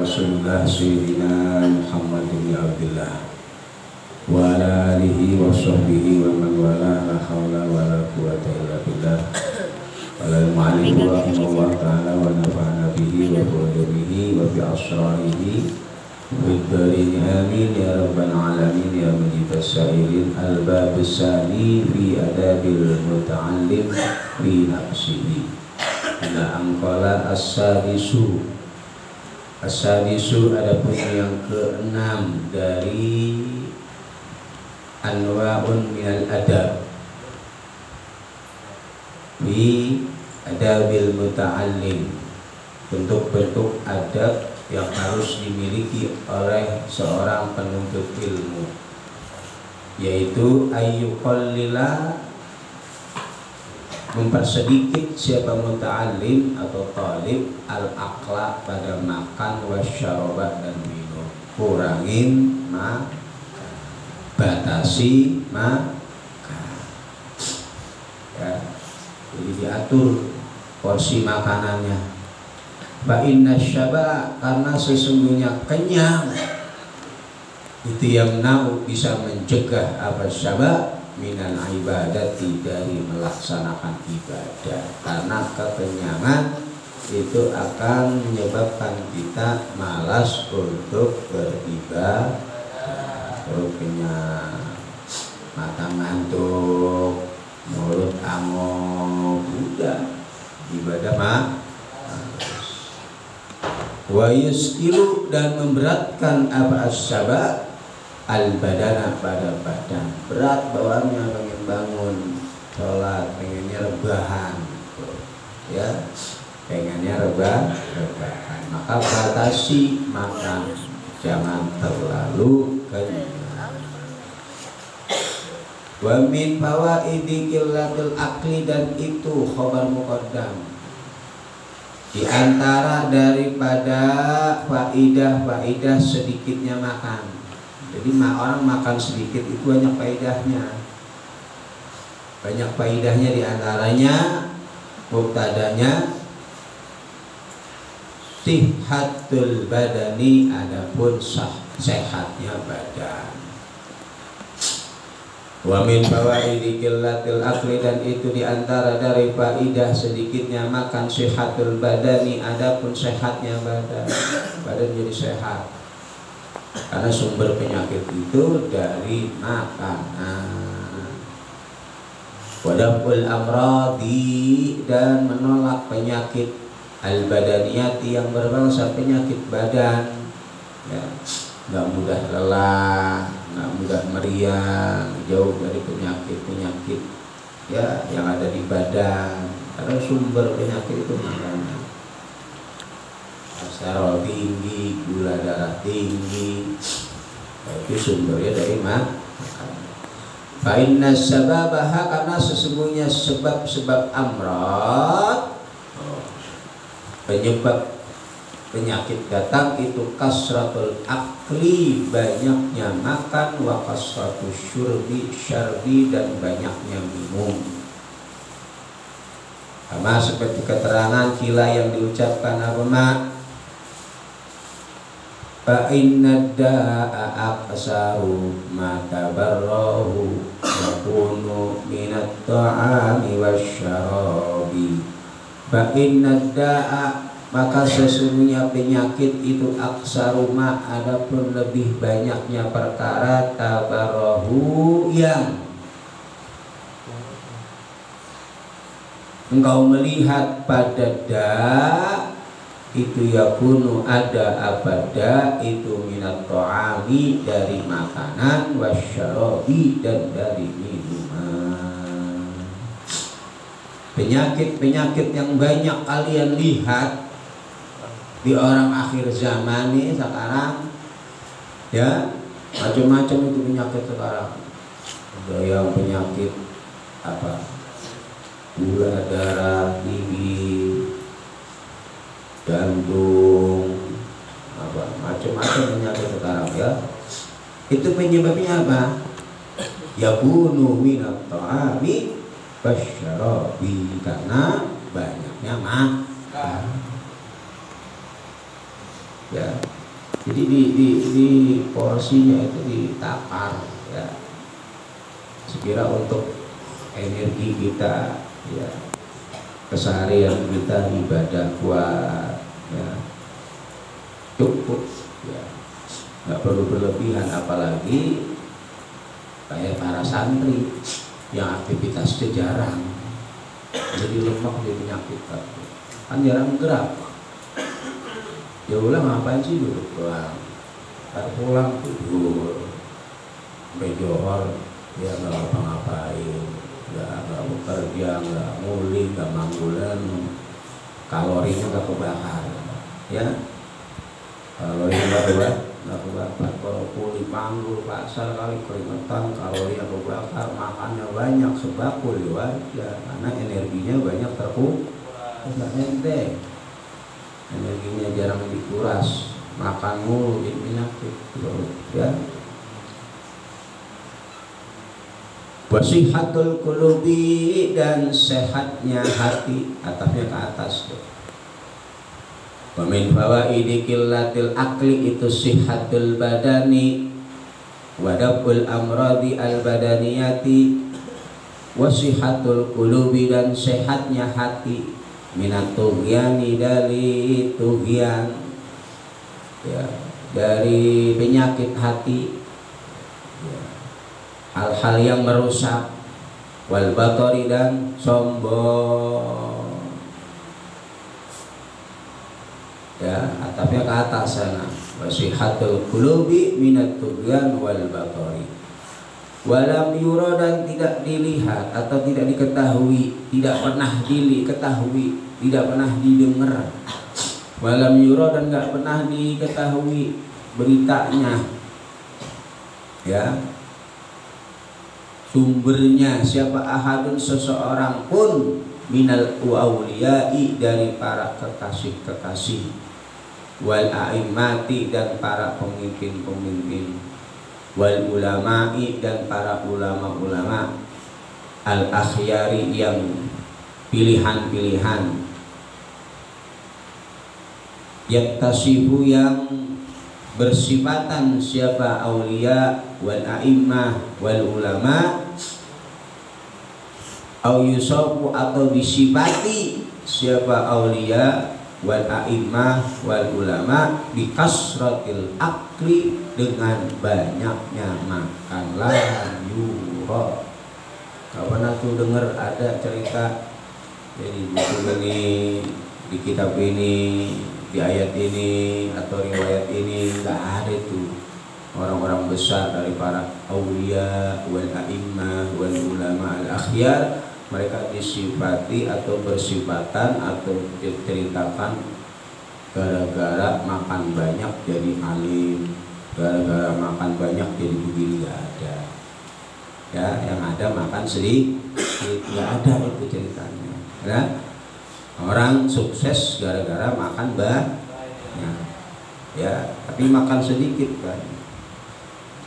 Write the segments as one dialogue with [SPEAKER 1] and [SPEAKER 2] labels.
[SPEAKER 1] Rasulullah Sayyidina Muhammad bin Abdullah wa ala alihi wa sahbihi wa man wala la hawla wa la quwwata illa billah walal mu'allim rahimahullah ta'ala wa nafa'ana bihi wa bihi wa bi asrarihi Bidbarini amin ya rabbal alamin ya mujib as-sa'ilin al-bab as-sani fi adabil muta'allim fi nafsihi ana angkala as-sadisu adapun yang keenam dari anwa'un minal adab fi adabil muta'allim, bentuk-bentuk adab yang harus dimiliki oleh seorang penuntut ilmu, yaitu ayyuqallila, mempersedikit siapa muta'allim atau talib al-aqla pada makan wasyarabat dan minum, kurangin makan, batasi makan ya, jadi diatur porsi makanannya. Fa inna syaba, karena sesungguhnya kenyang itu yang bisa mencegah apa syaba minal ibadati, dari melaksanakan ibadah, karena kekenyangan itu akan menyebabkan kita malas untuk beribadah. Perut kenyang, mata ngantuk, mulut angop, udah ibadah mah. Wa yuskilu, dan memberatkan apa asyaba al-badana, pada badan, berat bawaannya, pengen bangun sholat, pengennya rebahan ya, pengennya rebahan, maka batasi makan, jangan terlalu kenyang. Wa min fawaidi qillatul akli, dan itu khabar muqaddam, di antara daripada faidah sedikitnya makan. Jadi orang makan sedikit itu banyak faidahnya. Banyak faidahnya, di antaranya mubtadanya sihhatul badani, adapun sehatnya badan. Wa min fawaidi qillatil akli, dan itu diantara dari faidah sedikitnya makan sihatul badani, adapun sehatnya badan jadi sehat, karena sumber penyakit itu dari makanan. Wadaful amradi, dan menolak penyakit al badaniyati, yang berbangsa penyakit badan ya, nggak mudah lelah, nggak mudah meriang, jauh dari penyakit-penyakit ya yang ada di badan, karena sumber penyakit itu makanan. Kolesterol tinggi, gula darah tinggi, itu sumbernya dari makanan. Fa inna sababaha, karena sesungguhnya sebab-sebab amrad, penyebab penyakit datang itu kasratul akli, banyaknya makan, wa kasratul syarbi, dan banyaknya minum. Sama seperti keterangan kila yang diucapkan apa mak? Fa inna da'a aqsaru ma tabarrahu yakunu minat ta'ami wasyarabi. Fa inna da'a, maka sesungguhnya penyakit itu aksaruma, adapun lebih banyaknya perkara tabarahu, yang engkau melihat pada da itu yakunu, ada abada itu minat ta'ami, dari makanan, wasyarabi, dan dari minuman. Penyakit-penyakit yang banyak kalian lihat di orang akhir zaman nih sekarang ya, macam-macam itu penyakit sekarang. Ada yang penyakit apa, gula darah tinggi, jantung, apa macam-macam penyakit sekarang ya. Itu penyebabnya apa? Yakunu minat ta'ami wasyarabi, karena banyaknya makan. ya. Jadi di porsinya itu ditakar ya, sekira untuk energi kita ya, keseharian kita ibadah kuat ya, cukup ya, nggak perlu berlebihan. Apalagi kayak para santri yang aktivitasnya jarang, jadi lemak, jadi penyakit kan jarang gerak. Ya ulang ngapain sih, duduk doang, ntar pulang tidur sampai johor ya, nggak ngapa-ngapain, nggak bekerja, nggak nguli, nggak manggulan, kalorinya nggak kebakar ya, kalorinya nggak kebakar. Kalau kuli panggul pasar kali keringetan, kalorinya kebakar, makannya banyak sebakul ya, karena energinya banyak terkuras, nggak enteng. Energinya jarang dikuras, makan mulu jadi penyakit ya. Wasihatul qulubi, dan sehatnya hati, atapnya ke atas tuh. Wa min fawaidi qillatil akli, itu sihatul badani wa daf'ul amradi al badaniyati. Wasihatul qulubi, dan sehatnya hati, minat tughyani, dari tughyan ya, dari penyakit hati ya, hal-hal yang merusak, wal batori, dan sombong ya, atapnya ke atas sana. Wasihatul qulubi minat tughyan wal batori. Walam yura, dan tidak dilihat atau tidak diketahui, tidak pernah diketahui, tidak pernah didengar. Walam yura, dan nggak pernah diketahui beritanya ya, sumbernya siapa, ahadun, seseorang pun, minal awliyai, dari para kekasih-kekasih, wal a'immati, dan para pemimpin-pemimpin, wal ulama'i, dan para ulama-ulama, al akhyari, yang pilihan-pilihan, yaktasibu, yang bersifatan siapa, aulia wal a'immah wal ulama, au yusabu, atau disifati siapa aulia wal a'immah wal ulama, bi kasratil akli, dengan banyaknya makan. La yura, gak pernah tuh denger ada cerita jadi buku ini, di kitab ini, di ayat ini, atau riwayat ini, gak ada tuh orang-orang besar dari para aulia wal a'immah wal ulama al akhyar, mereka disifati atau bersifatan atau diceritakan gara-gara makan banyak jadi alim, gara-gara makan banyak jadi begini, gak ada ya. Yang ada makan sedikit, gak ada itu ceritanya ya. Orang sukses gara-gara makan banyak ya, tapi makan sedikit kan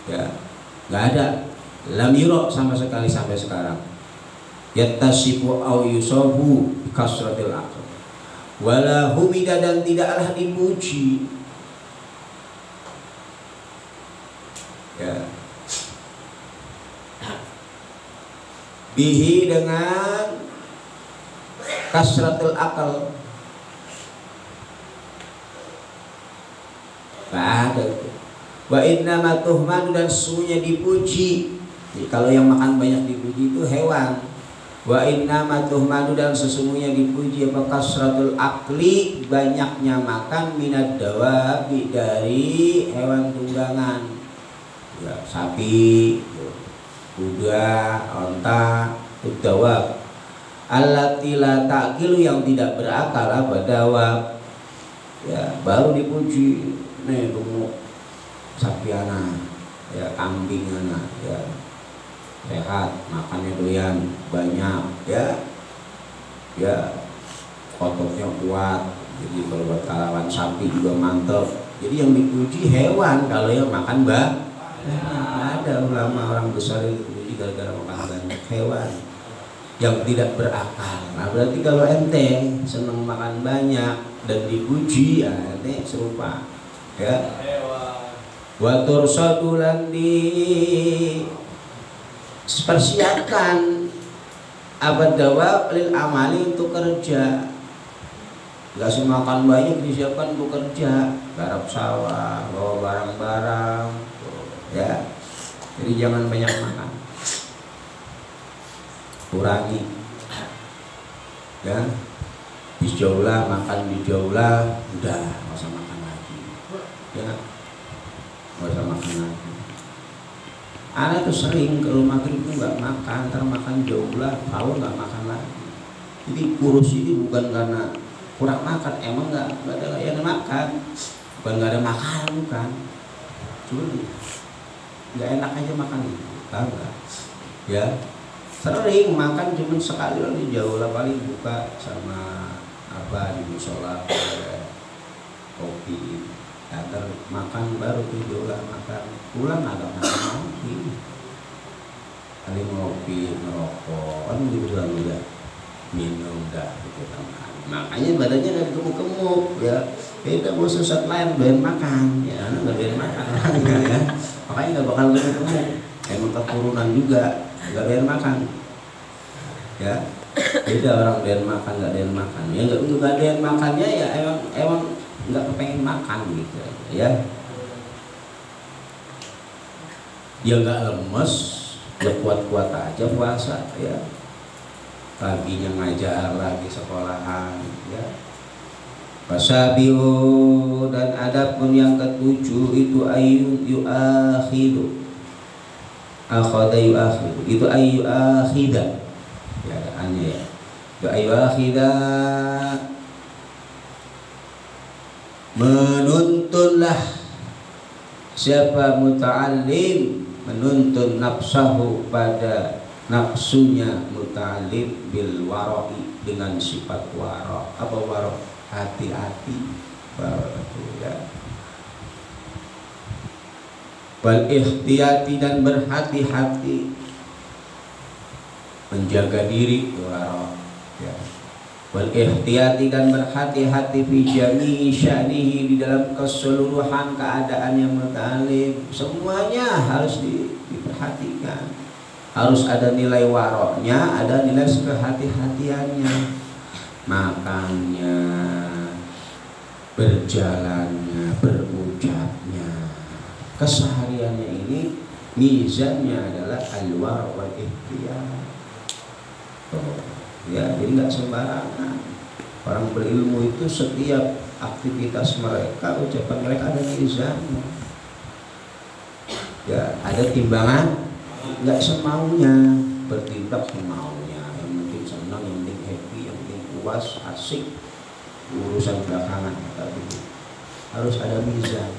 [SPEAKER 1] ya, gak ada. Lam yura, sama sekali sampai sekarang. Yattasifu au yusabu kasratil aql, wala humida, dan tidaklah dipuji ya, bihi, dengan kasratul aql, gak ada itu. Wa innama tuhmadu, dan sesungguhnya dipuji. Jadi, kalau yang makan banyak dipuji itu hewan. Wa innama tuhmadu, dan sesungguhnya dipuji apa, kasratul akli, banyaknya makan, minad dawabi, dari hewan tunggangan ya, sapi, kuda, onta, dawab. Allati la ta'qilu, yang tidak berakal, apa, dawab ya, baru dipuji. Nih gemuk sapi anak ya, kambing anak ya, sehat, makannya doyan banyak ya, ototnya kuat, jadi kalau buat kalawan sapi juga mantap. Jadi yang dipuji hewan, kalau yang makan ada ulama orang besar itu dipuji gara-gara makan banyak, hewan yang tidak berakal. Nah berarti kalau ente seneng makan banyak dan dipuji ya ente serupa ya. Wa tursadu lan persiapkan abadawa lil amali untuk kerja. Gak semua makan banyak disiapkan untuk kerja, garap sawah, bawa barang-barang, ya. Jadi jangan banyak makan, kurangi, ya. Dijaulah makan, dijaulah, udah nggak usah makan lagi, ya. Nggak usah makan lagi. Anak tuh sering kalau maghrib itu nggak makan, ntar makan jaulah, kalau nggak makan lagi. Jadi kurus ini bukan karena kurang makan, emang nggak ada yang makan, bukan nggak ada makanan, bukan, cuma nggak enak aja makan itu, enggak, ya. Sering makan cuma sekali lagi jauh lah, paling buka sama apa di musola, kopi, agar makan baru tuh lah makan, pulang agak makan lagi, paling ngopi, ngerokok, kan gitu kan udah minum dah gitu tambahan. Makanya badannya nggak gemuk-gemuk, ya. Kita mau sesat lain doyan makan, ya, nggak doyan makan, ya. Makanya nggak bakal gemuk-gemuk. Emang keturunan juga nggak doyan makan, ya. Beda orang doyan makan nggak doyan makan, ya nggak doyan makannya ya emang nggak kepengen makan gitu, ya. Ya nggak lemes, ya kuat-kuat aja puasa, ya. Paginya ngajar lagi sekolahan, ya. Fasabihu, dan adapun yang ketujuh itu ayu yuakhidu, akhada yuakhidu, itu ayu akhida, ya adaannya, ya. Itu ayu akhida, menuntunlah siapa muta'allim, menuntun nafsahu pada nafsunya muta'allim bil waro'i, dengan sifat waro. Apa waro? Hati-hati, waro itu, ya. Wal ihtiyati, dan berhati-hati, menjaga diri, waro, ya. Wal ihtiyati, dan berhati-hati fi jami'i sya'nihi, di dalam keseluruhan keadaan yang muta'allim, semuanya harus diperhatikan. Harus ada nilai waroknya, ada nilai kehati-hatiannya, makannya, berjalannya, berucapnya, kesehariannya. Ini mizannya adalah al-war wal ihtiyat. Ya, jadi nggak sembarangan. Orang berilmu itu setiap aktivitas mereka, ucapan mereka ada mizannya, ya, ada timbangan. Nggak semaunya, bertindak semaunya, yang penting senang, yang penting happy, yang penting puas, asik, urusan belakangan. Tapi harus ada mizan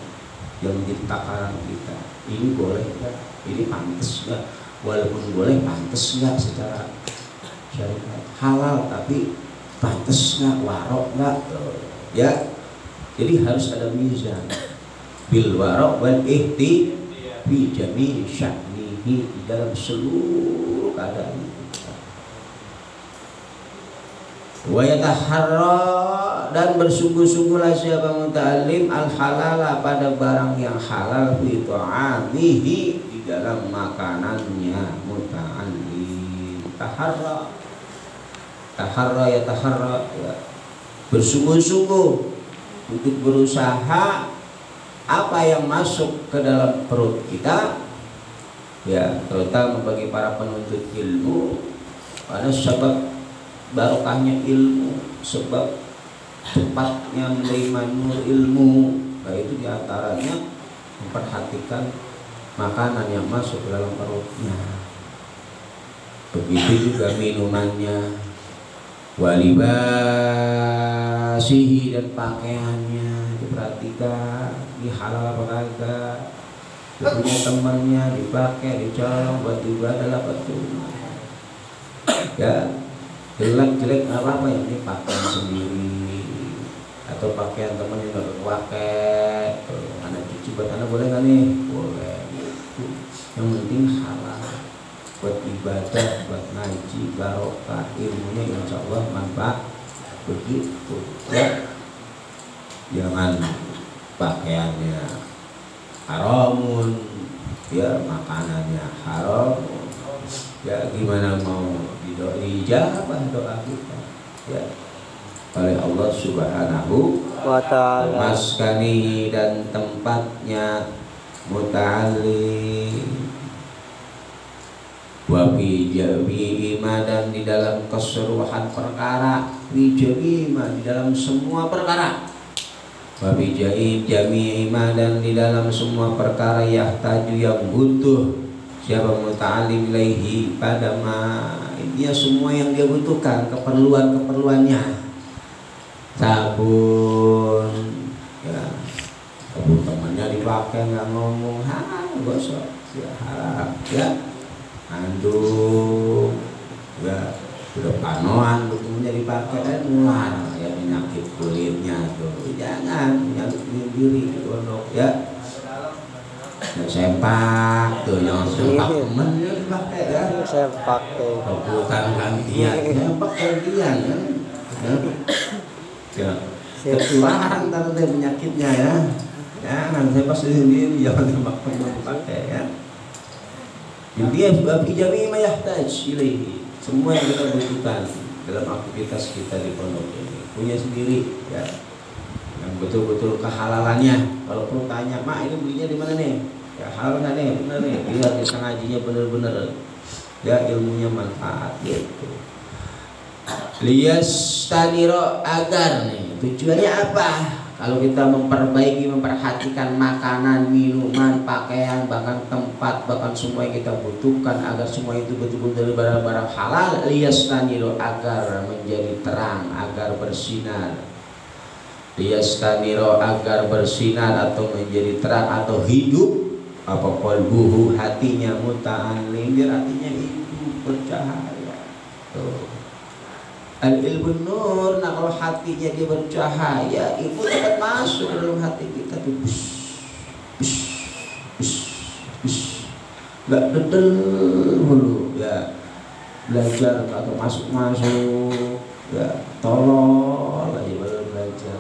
[SPEAKER 1] yang menjadi takaran kita. Ini boleh nggak? Ini pantas nggak? Walaupun boleh, pantas nggak secara syariat? Halal tapi pantas nggak? Warok nggak? Ya, jadi harus ada mizan bil warok wal ihti fi jami' sya'ni, di dalam seluruh keadaan kita. Wa yataharra, dan bersungguh-sungguhlah siapa muta'allim al halala, pada barang yang halal, fi ta'amihi, di dalam makanannya muta'allim. Taharra, yataharra, ya. Bersungguh-sungguh untuk berusaha apa yang masuk ke dalam perut kita, ya, terutama bagi para penuntut ilmu, pada sebab barokahnya ilmu, sebab cepatnya menerima nur ilmu, yaitu diantaranya memperhatikan makanan yang masuk ke dalam perutnya. Begitu juga minumannya, walibasihi, dan pakaiannya diperhatikan, di halal apa kagak, punya temannya dipakai, dicolong buat ibadah lah, betul, ya. Jelek nggak apa-apa, yang ini pakaian sendiri atau pakaian temannya nggak pakai, anak cuci buat anak boleh nggak nih? Boleh. Yang penting halal, buat ibadah, buat ngaji, barokah ilmunya, insya Allah manfaat. Begitu, ya. Jangan pakaiannya haramun, ya makanannya haram, ya gimana mau dijabah doa kita ya oleh Allah Subhanahu wa ta'ala. Maskani dan tempatnya muta'allim wa fi jami'ima dan di dalam keseluruhan perkara, fi jami'ima di dalam semua perkara, wa fi jami'ima dan di dalam semua perkara yahtaju yang butuh siapa muta'allim ilaihi pada dia semua yang dia butuhkan, keperluannya, sabun ya, sabun temannya dipakai nggak ngomong, gosok ya harap ya, anduk ya, udah panoan temennya dipakai mular ya, penyakit kulitnya tuh jangan penyakit diri gondok ya. Yang sempak tuh, yang sempak temennya dipakai ya, sempak tuh rebutan gantian, sempak gantian kan ya, ketularan tadi penyakitnya ya, jangan sempak sendiri, jangan sempak temen dipakai ya. Intinya babi jami mayahtaj ilaihi, semua yang kita butuhkan dalam aktivitas kita di pondok ini punya sendiri ya, yang betul-betul kehalalannya. Kalau perlu tanya, mak ini belinya di mana nih? Ya halal nggak nih, bener nih, biar bisa ngajinya bener-bener ya, ilmunya manfaat gitu. Lias taniro agar nih tujuannya apa? Kalau kita memperbaiki, memperhatikan makanan, minuman, pakaian, bahkan tempat, bahkan semua yang kita butuhkan agar semua itu betul-betul dari barang-barang halal, lias taniro agar menjadi terang, agar bersinar. Lias taniro agar bersinar atau menjadi terang atau hidup apa qalbuhu hatinya muta'allim, biar hatinya itu bercahaya tuh. Al-ilmu nur, nah kalau hatinya dia bercahaya, ilmu dapat masuk ke dalam hati kita tuh, nggak dedel dulu ya, belajar atau masuk ya, tolol aja baru belajar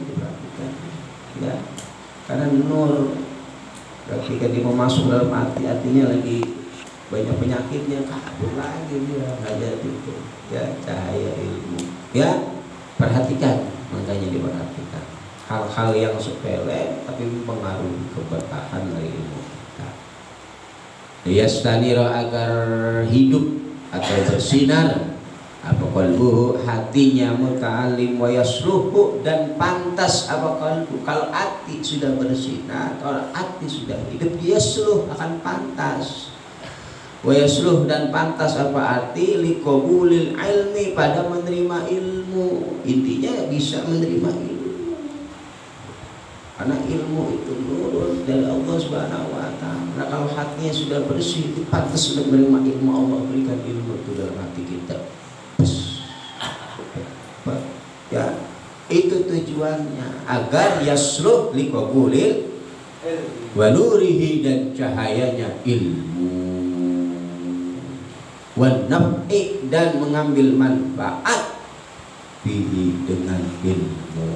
[SPEAKER 1] diperhatikan ya, karena nur ketika dia mau masuk dalam hatinya lagi banyak penyakitnya, kabur lagi dia belajar itu ya, cahaya ilmu ya, perhatikan, makanya diperhatikan hal-hal yang sepele tapi mempengaruhi keberkahan dari ilmu kita. Yastaniro agar hidup atau bersinar apa qalbuhu hatinya muta'allim wa yasluhu dan pantas apa qalbu, kalau hati sudah bersinar, kalau hati sudah hidup, yasluh akan pantas. Wa yasluh dan pantas apa arti liqabulil ilmi pada menerima ilmu, intinya bisa menerima ilmu karena ilmu itu nurun dari Allah Subhanahu wa ta'ala. Nah, kalau hatinya sudah bersih itu pantas sudah menerima ilmu. Allah berikan ilmu itu dalam hati kita ya, itu tujuannya agar yasluh liqabulil wa nurihi dan cahayanya ilmu, wan naf'i dan mengambil manfaat bihi dengan ilmu.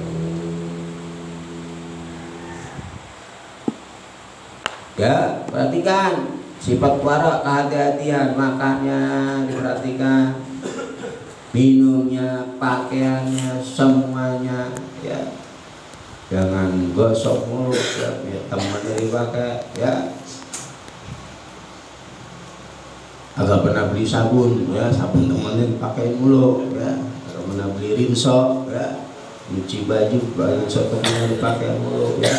[SPEAKER 1] Ya, perhatikan sifat wara, kehati-hatian, makannya diperhatikan, minumnya, pakaiannya, semuanya ya, jangan gosok mulut ya, teman dari pakai ya, agak pernah beli sabun ya, sabun temennya dipakai mulu ya, agak pernah beli rinso ya, nyuci baju rinso temennya dipakai mulu ya,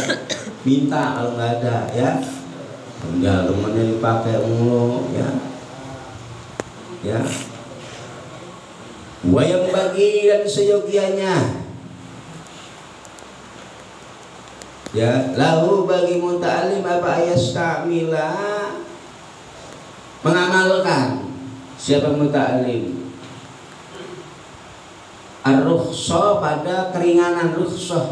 [SPEAKER 1] minta kalau nggak ada ya, temennya dipakai mulu ya, ya. Wayang bagi dan seyogianya ya, lahu bagi muta'alim apa ayastamila mengamalkan siapa muta'alim ar-rukhsah pada keringanan, rukhsah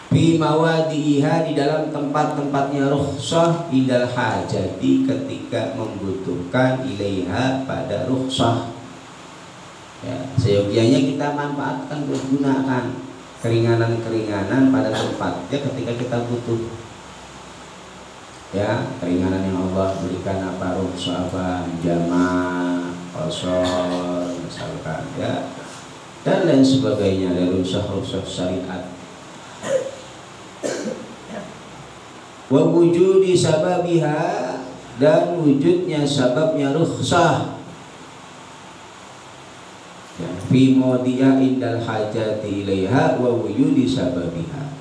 [SPEAKER 1] fi mawadiha di dalam tempat-tempatnya rukhsah, idal hajati ketika membutuhkan ilaiha pada rukhsah ya, seyogianya kita manfaatkan, gunakan keringanan-keringanan pada tempatnya ketika kita butuh. Ya, keringanan yang Allah berikan apa, rukhsah apa, jamaah, qasar misalkan ya, dan lain sebagainya dari rukhsah syariat. Wa wujudi sababiha, dan wujudnya sababnya rukhsah ya, fi mawdi'a indal hajati ilaiha wa wujudi sababiha,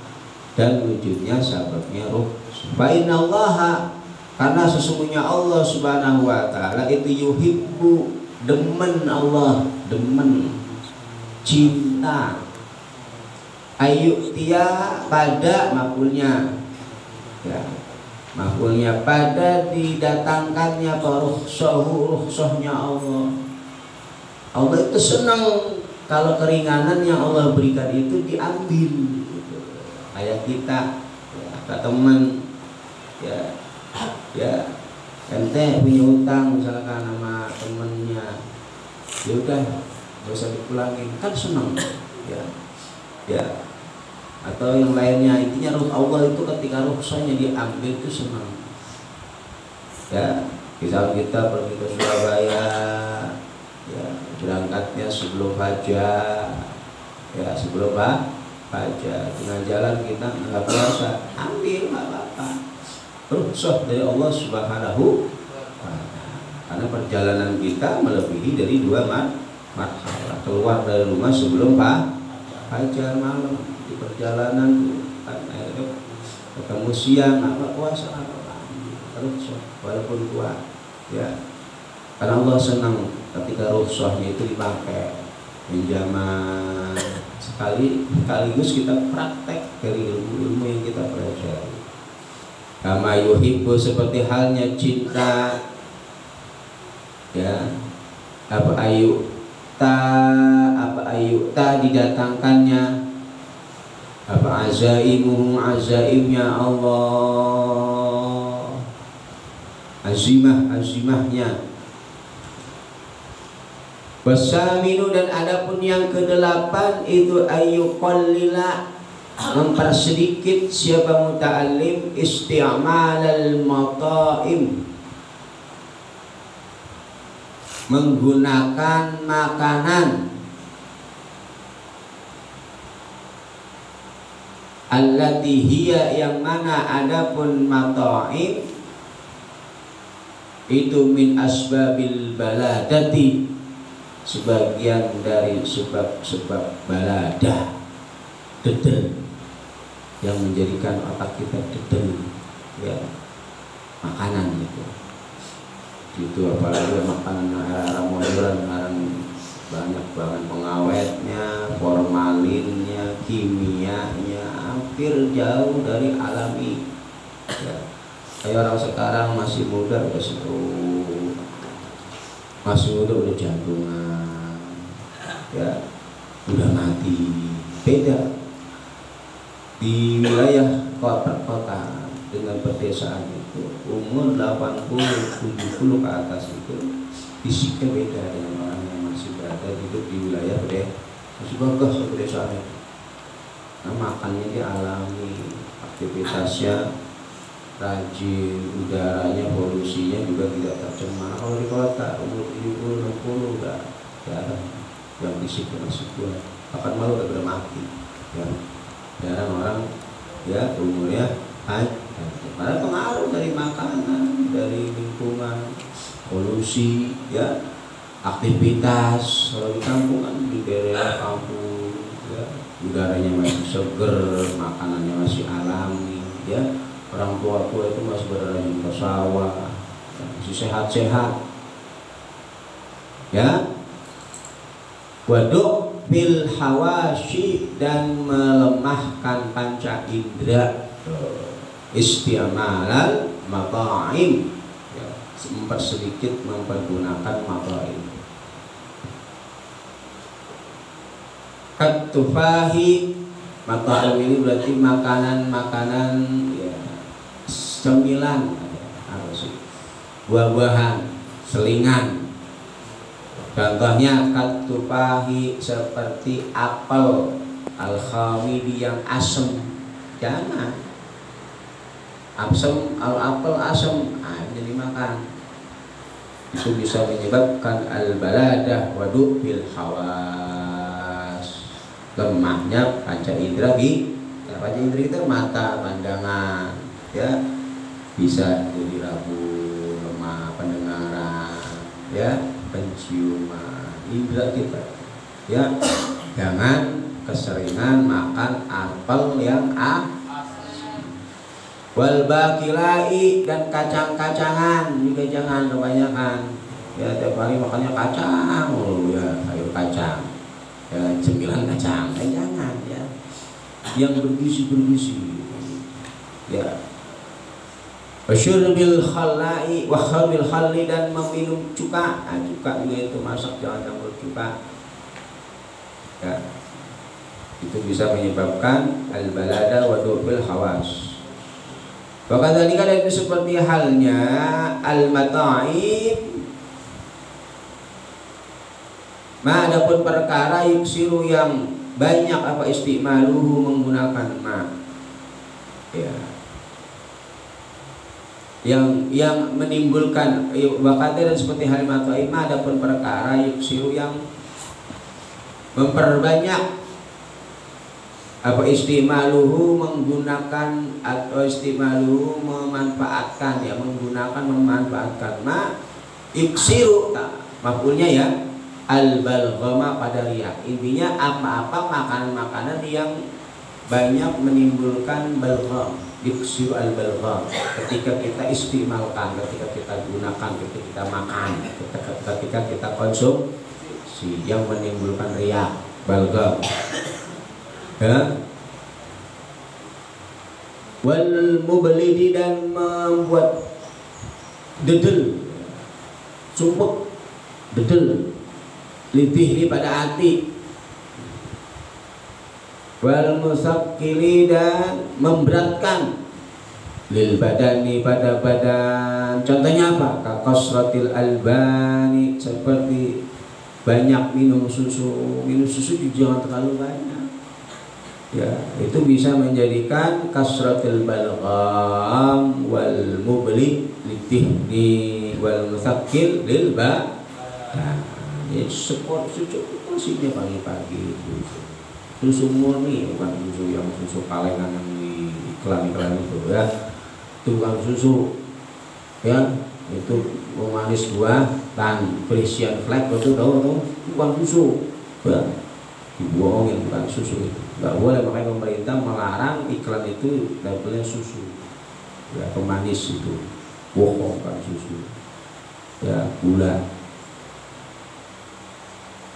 [SPEAKER 1] dan wujudnya sababnya rukhsah. Fa innallaha, karena sesungguhnya Allah Subhanahu wa taala itu yuhibbu, demen Allah, demen, cinta, ayyu'tiya, pada maf'ulnya ya, maf'ulnya pada didatangkannya rukhsahnya Allah. Allah itu senang kalau keringanan yang Allah berikan itu diambil gitu. Kayak kita ya, ke teman ya ente punya utang misalkan sama temennya, ya udah gak usah dipulangin, kan senang ya atau yang lainnya. Intinya Allah itu ketika rukhsahnya diambil itu senang ya. Misal kita pergi ke Surabaya ya, berangkatnya sebelum fajar ya, sebelum fajar, tengah jalan kita nggak biasa, ambil nggak apa-apa, rukhsah dari Allah Subhanahu wa ta'ala. Karena perjalanan kita melebihi dari 2 marhalah. Keluar dari rumah sebelum fajar malam, di perjalanan ketemu siang apa puasa apa, rukhsah walaupun kuat ya. Karena Allah senang ketika rukhsahnya itu dipakai menjaman sekaligus kita praktek dari ilmu yang kita pelajari. Kama yuhibbu, seperti halnya cinta ya, apa ayyuta didatangkannya, apa azaimnya Allah, azimahnya. Wasaminu, dan adapun yang ke-8 itu ayyuqallila, mempersedikit siapa muta'allim isti'malal mata'im, menggunakan makanan allati hiya, yang mana adapun mata'im itu min asbabil baladati, sebagian dari sebab-sebab baladah, dedel, yang menjadikan otak kita dedel ya, makanan itu apalagi makanan arah modern, banyak banget pengawetnya, formalinnya, kimianya, hampir jauh dari alami ya. Kayak orang sekarang masih muda udah stroke, masih muda udah jantungan ya, udah mati. Beda di wilayah kota dengan pedesaan itu, umur 80-70 ke atas itu fisiknya beda dengan orang yang masih berada hidup di wilayah masih bagus pedesaan itu. Nah, makannya dia alami, aktivitasnya rajin, udaranya, polusinya juga tidak tercemar. Kalau di kota umur 70-60 udah jarang yang fisiknya masih kuat, bahkan malu udah mati ya. Jarang orang ya umurnya karena pengaruh dari makanan, dari lingkungan, polusi ya, aktivitas. Kalau di kampung kan, di daerah kampung ya, udaranya masih seger, makanannya masih alami ya. Orang tua-tua itu masih berada ke sawah, masih sehat-sehat ya. Waduk bil hawashi, dan melemahkan panca indera, isti'malal mata'im ya, mempersedikit mempergunakan mata'im. Katufahi, mata'im ini berarti makanan-makanan ya, cemilan, apa sih, buah-buahan, selingan. Contohnya katufahi, seperti apel al-khamidi yang asem, jangan. Asem, apel asem, jadi makan. Itu bisa menyebabkan al-baladah waduk bil hawas, lemahnya panca indera panca indera itu mata, pandangan, ya bisa jadi rapuh, lemah pendengaran, ya penciuman, indera kita, ya jangan keseringan makan apel yang wal bakilai dan kacang-kacangan juga jangan kebanyakan, ya tiap hari makannya kacang ya, sayur kacang, ya cemilan kacang, jangan ya, yang bergizi ya. Wasyurbil khalai wa khalbil khalli dan meminum cuka, cuka juga itu masak jangan campur cuka, ya itu bisa menyebabkan al-balada wa du'bil hawas. Wakadzalika itu seperti halnya al-mata'ib, adapun perkara yuksiru yang banyak apa istimaluhu menggunakan ya, yang menimbulkan wakadzalika seperti hal mata'ib, adapun perkara yuksiru yang memperbanyak apa istimaluhu menggunakan atau istimaluhu memanfaatkan, ya memanfaatkan iksiru maf'ulnya ya al-balghama pada riak, intinya apa-apa makanan-makanan yang banyak menimbulkan balgham, iksiru al-balgham, ketika kita istimalkan, ketika kita gunakan, ketika kita makan, ketika kita konsumsi yang menimbulkan riak, balgham, ya. Wal mubalidi dan membuat dedel, sumpek, dedel, litihri pada hati. Wal musakkili dan memberatkan, lil badani pada badan. Contohnya apa? Kakosratil albani, seperti banyak minum susu jangan terlalu banyak. Ya, itu bisa menjadikan kasratul balgham wal mubli litihni wal musakkil lil badan. Ya, sport susu pastinya pagi-pagi susu murni, bukan susu yang susu kalengan yang di iklan-iklan itu ya. Itu bukan susu ya, itu pemanis buah dan Frisian flag itu tahu tuh, bukan susu ya, dibohongin, bukan susu itu. Nggak boleh, makanya pemerintah melarang iklan itu labelnya susu ya, pemanis itu bohong, kan susu ya, gula.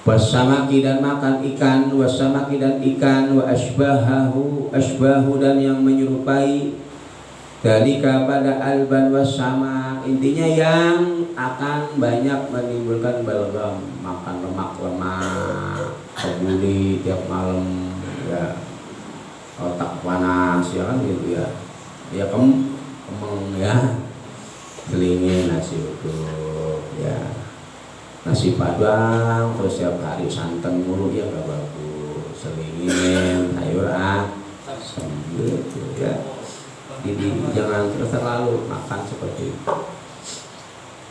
[SPEAKER 1] Wasamaki dan makan ikan, wasamaki dan ikan, wa asbahu dan yang menyerupai dalika pada alban wasama, intinya yang akan banyak menimbulkan balgam, makan lemak kebuli tiap malam ya, otak panas ya kan gitu ya, ya kemeng ya, selingin nasi uduk ya, nasi padang terus tiap hari santan mulu ya gak bagus, selingin sayur asam gitu ya. Jadi jangan terlalu makan seperti itu.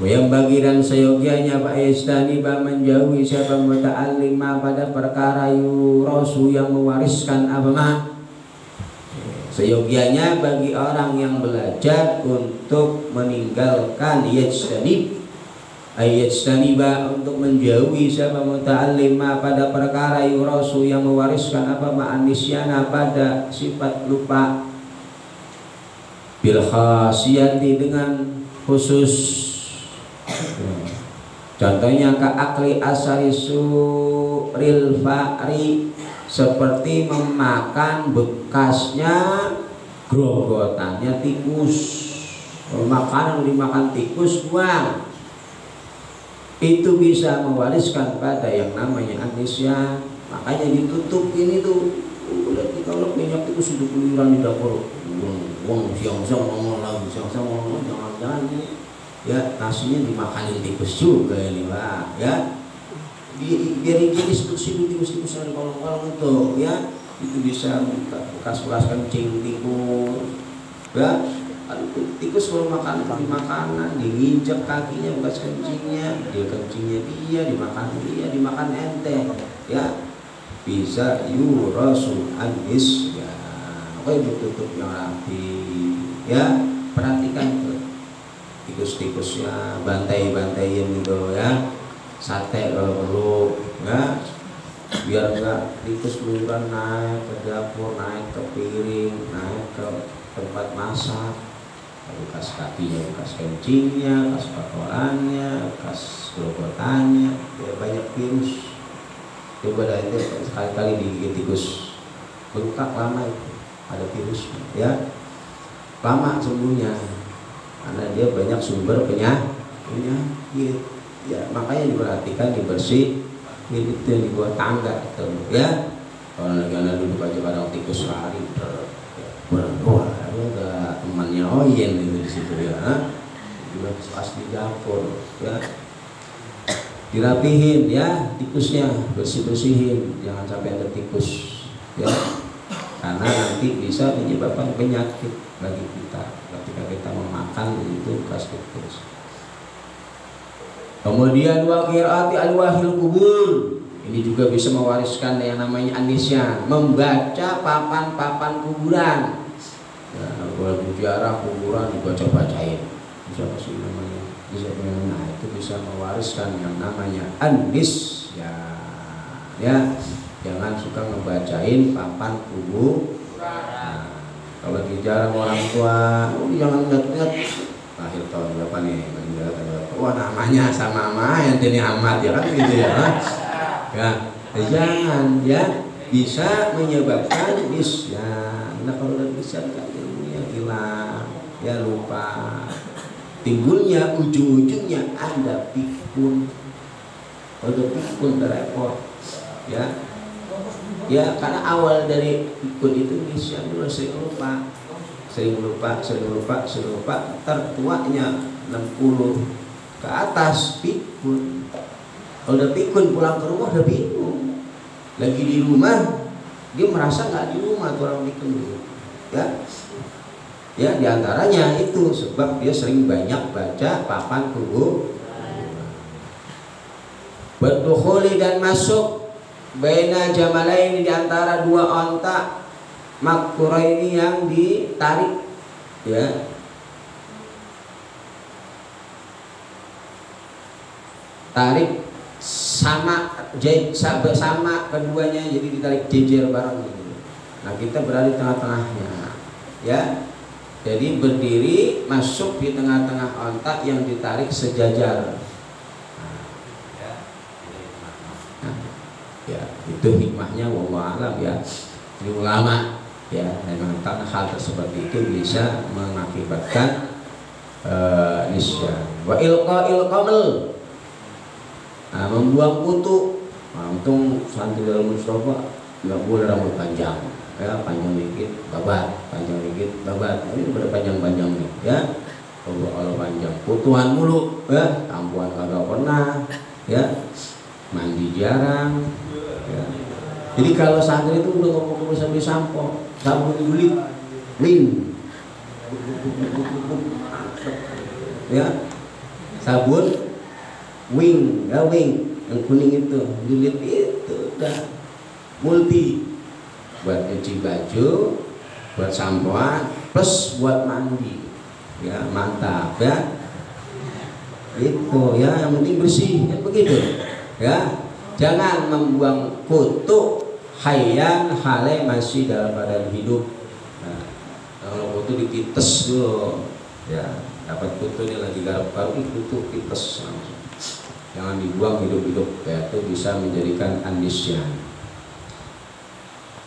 [SPEAKER 1] Yang bagi dan seyogianya Pak Istani menjauhi siapa muta'allim pada perkara yurasu yang mewariskan apa seyogianya bagi orang yang belajar untuk meninggalkan yajtaniba untuk menjauhi siapa muta'allim pada perkara yurasu yang mewariskan apa ma'anisyana pada sifat lupa, bil khasiyati dengan khusus. Contohnya akli asari suril fa'ri, seperti memakan bekasnya grogotannya tikus. Kalau makanan dimakan tikus buang, itu bisa mewariskan pada yang namanya anisya. Makanya ditutup ini tuh, lihat kalau minyak tikus itu keluyuran di dapur, siang-siang ngomong lagi, siang-siang ngomong, jangan-jangan ya nasinya dimakanin tikus juga ini Pak ya, biar jadi tikus-tikus yang di kolong-kolong itu ya, itu bisa bekas-bekas kencing tikus ya. Tikus kalau makan di makanan diinjak kakinya bekas kencingnya, dia kencingnya dia dimakan ente ya, bisa yurasul anis ya. Oke, ditutup yang rapi ya, perhatikan tuh tikus-tikusnya, bantai-bantaiin gitu ya, sate kalau perlu ya, biar enggak tikus keluyuran naik ke dapur, naik ke piring, naik ke tempat masak, bekas kakinya, bekas kencingnya, bekas kotorannya, bekas gerogotannya, ya banyak virus. Coba dah itu sekali-kali digigit tikus, bengkak lama itu, ada virusnya ya, lama sembuhnya karena dia banyak sumber penyakit ya. Makanya diperhatikan, dibersih itu yang dibuat tangga itu ya. Kalau lagi anak duduk aja kadang tikus lari wah ada temannya Oyen itu di situ ya, juga pas di dapur ya, dirapihin ya tikusnya, bersih-bersihin, jangan sampai ada tikus ya, karena nanti bisa menyebabkan penyakit bagi kita ketika kita memakan itu bekas tikus. Kemudian wa qiraati alwahil kubur, ini juga bisa mewariskan yang namanya anisya, membaca papan-papan kuburan ya. Kalau bicara kuburan dibaca-bacain, bisa sih namanya, nah itu bisa mewariskan yang namanya anis ya. Jangan suka ngebacain papan kubur. Nah, kalau bicara orang tua, jangan lihat-lihat lahir tahun berapa nih, wah namanya sama yang ini amat ya kan gitu ya. Ya, jangan ya, bisa menyebabkan nisyan. Nah kalau udah bisa kan ilmunya hilang ya, lupa, timbulnya ujung-ujungnya ada pikun. Kalau pikun repot ya. Ya karena awal dari pikun itu nisyan dulu, sering lupa, tertuanya 60 ke atas pikun. Kalau udah pikun pulang ke rumah udah bingung, lagi di rumah dia merasa nggak di rumah tuh orang pikun gitu ya. Diantaranya itu sebab dia sering banyak baca papan kubur. Berdukhuli dan masuk baina jamalaini, di antara dua onta makuraini yang ditarik ya. Tarik sama keduanya, jadi ditarik jejer bareng gitu. Nah kita berada di tengah-tengahnya ya, jadi berdiri masuk di tengah-tengah onta yang ditarik sejajar. Ya itu hikmahnya wallahu alam ya. Ini ulama ya, memang karena hal seperti itu bisa mengakibatkan nisyan. Wa ilqa'il qaml, membuang kutu. Nah, untung santri dalam Mustafa nggak boleh rambut panjang ya, panjang dikit babat, panjang dikit babat. Ini pada panjang-panjang nih ya. Kalau panjang kutuan mulu ya, tampuan kagak pernah ya, mandi jarang ya. Jadi kalau santri itu udah ngomong sampai sampo, sabun gulit, wing, ya, sabun wing, ya wing, yang kuning itu, gulit itu udah multi, buat cuci baju, buat sampoan, plus buat mandi, ya mantap ya. Itu ya, yang penting bersih kan begitu ya. Jangan membuang kutu hayyan hale masih dalam badan hidup. Nah, kalau kutu dipites dulu ya, dapat kutu ini lagi garap-garap kutu pites langsung. Jangan dibuang hidup-hidup ya, itu bisa menjadikan anisyan.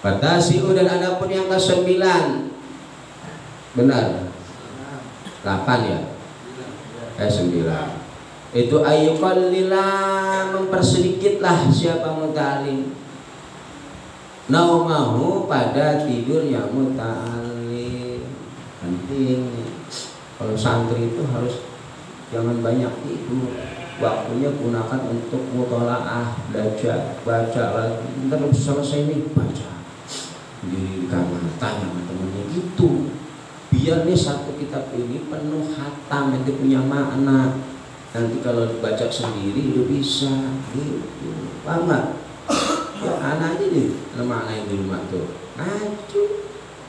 [SPEAKER 1] Batasiu, dan adapun yang ke-9 benar 8 ya, 9 itu ayyuqallila, mempersedikitlah siapa muta'alim naumahu, pada tidurnya muta'alim. Penting kalau santri itu harus jangan banyak tidur, waktunya gunakan untuk mutolaah, baca lagi, ntar selesai nih baca di kamar tanya sama temennya gitu, biar nih satu kitab ini penuh khatam, nanti punya makna, nanti kalau dibaca sendiri udah bisa gitu, paham nggak? Ya anak aja deh maknain di rumah tuh ngacu,